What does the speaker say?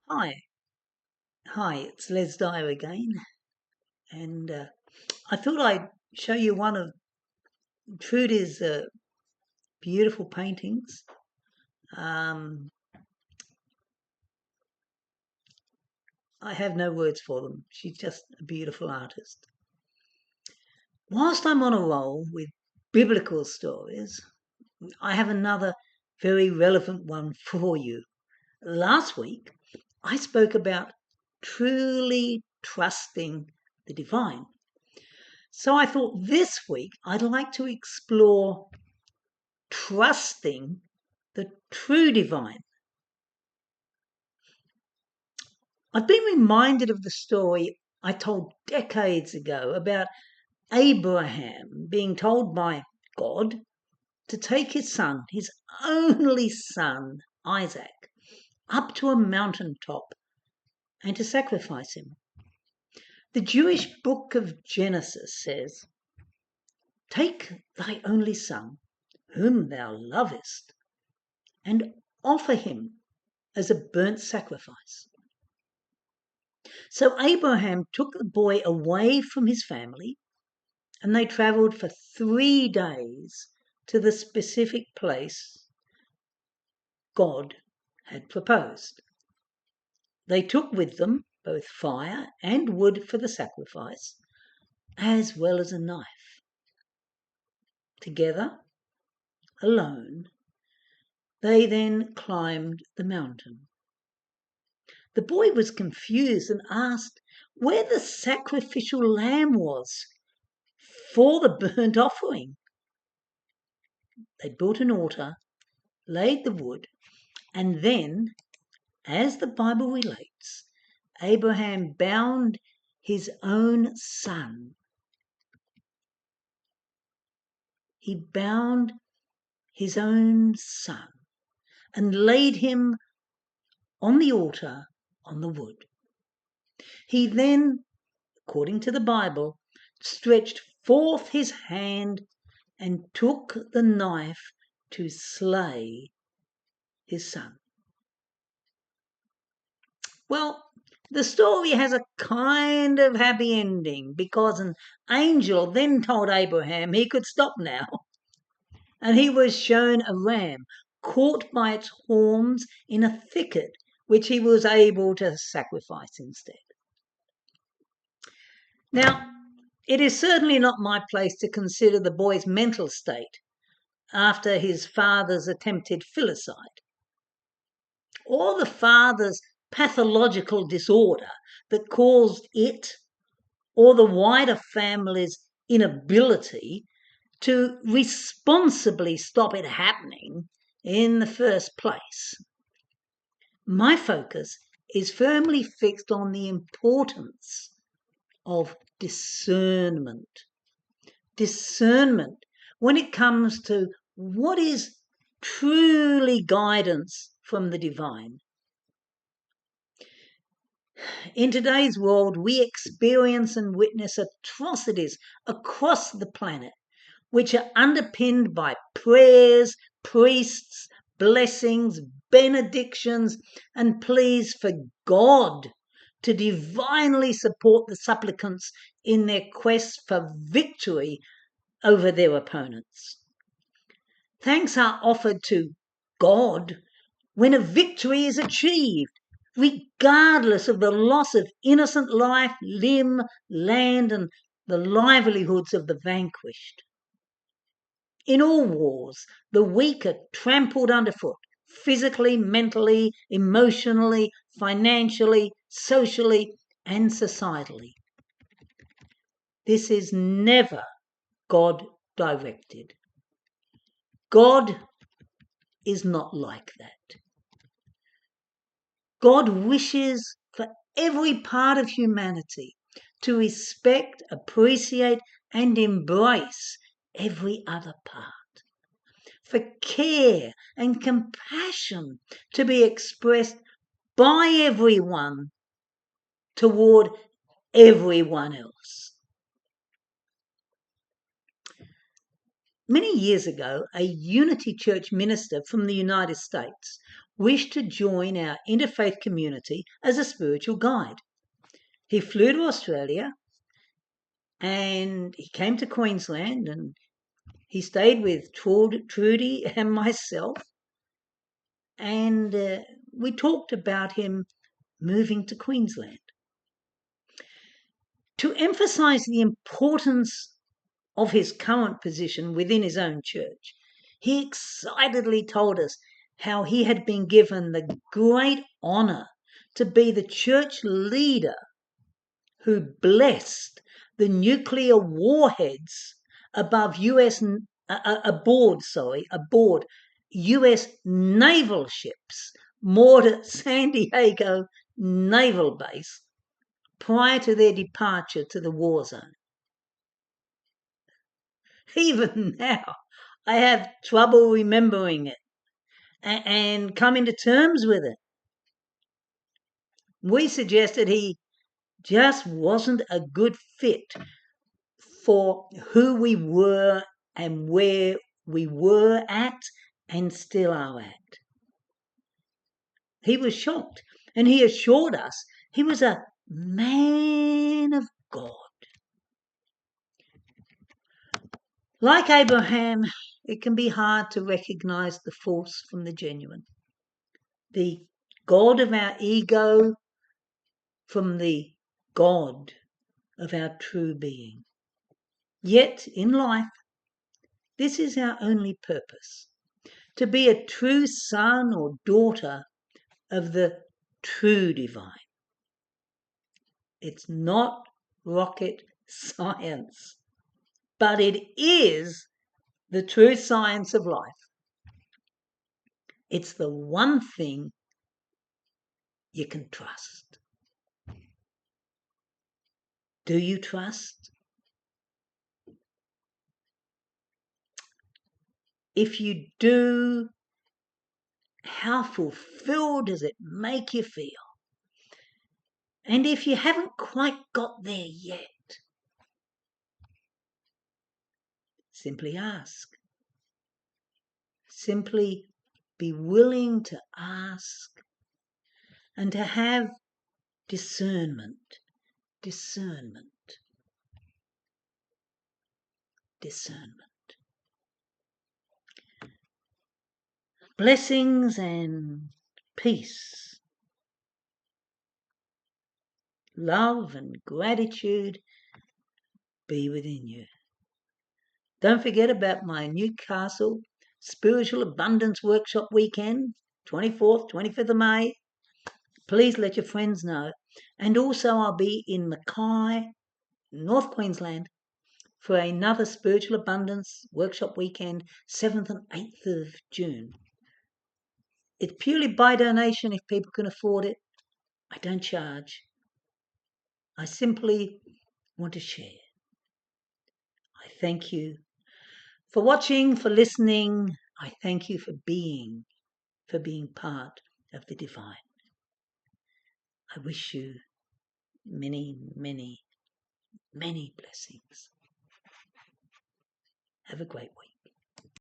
Hi, it's Les Dyer again, and I thought I'd show you one of Trudy's beautiful paintings. Um, I have no words for them. She's just a beautiful artist. Whilst I'm on a roll with biblical stories, I have another very relevant one for you. Last week, I spoke about truly trusting the divine. So I thought this week I'd like to explore trusting the true divine. I've been reminded of the story I told decades ago about Abraham being told by God to take his son, his only son, Isaac, up to a mountain top and to sacrifice him. The Jewish book of Genesis says, "Take thy only son, whom thou lovest, and offer him as a burnt sacrifice." So Abraham took the boy away from his family, and they travelled for 3 days to the specific place God had proposed. They took with them both fire and wood for the sacrifice, as well as a knife. Together, alone, they then climbed the mountain. The boy was confused and asked where the sacrificial lamb was for the burnt offering. They built an altar, laid the wood, and then, as the Bible relates, Abraham bound his own son. He bound his own son and laid him on the altar on the wood. He then, according to the Bible, stretched forth his hand and took the knife to slay his son. Well, the story has a kind of happy ending because an angel then told Abraham he could stop now, and he was shown a ram caught by its horns in a thicket, which he was able to sacrifice instead. Now, it is certainly not my place to consider the boy's mental state after his father's attempted filicide, or the father's pathological disorder that caused it or the wider family's inability to responsibly stop it happening in the first place. My focus is firmly fixed on the importance of discernment. Discernment when it comes to what is truly guidance from the divine. In today's world, we experience and witness atrocities across the planet, which are underpinned by prayers, priests, blessings, benedictions, and pleas for God to divinely support the supplicants in their quest for victory over their opponents. Thanks are offered to God when a victory is achieved, regardless of the loss of innocent life, limb, land, and the livelihoods of the vanquished. In all wars, the weak are trampled underfoot, physically, mentally, emotionally, financially, socially, and societally. This is never God directed. God is not like that. God wishes for every part of humanity to respect, appreciate, and embrace every other part. For care and compassion to be expressed by everyone toward everyone else. Many years ago, a Unity Church minister from the United States wished to join our interfaith community as a spiritual guide. He flew to Australia and he came to Queensland and he stayed with Trudy and myself, and we talked about him moving to Queensland. To emphasise the importance of his current position within his own church, he excitedly told us how he had been given the great honour to be the church leader who blessed the nuclear warheads aboard US naval ships moored at San Diego Naval Base prior to their departure to the war zone. Even now, I have trouble remembering it and coming to terms with it. We suggested he just wasn't a good fit for who we were and where we were at and still are at. He was shocked, and he assured us he was a man of God. Like Abraham, it can be hard to recognize the false from the genuine, the God of our ego from the God of our true being. Yet in life, this is our only purpose, to be a true son or daughter of the true divine. It's not rocket science, but it is the true science of life. It's the one thing you can trust. Do you trust? If you do, how fulfilled does it make you feel? And if you haven't quite got there yet, simply ask. Simply be willing to ask and to have discernment. Blessings and peace, love and gratitude be within you. Don't forget about my Newcastle Spiritual Abundance Workshop weekend, 24th, 25th of May. Please let your friends know. And also I'll be in Mackay, North Queensland, for another Spiritual Abundance Workshop weekend, 7th and 8th of June. It's purely by donation if people can afford it. I don't charge. I simply want to share. I thank you for watching, for listening. I thank you for being part of the divine. I wish you many, many, many blessings. Have a great week.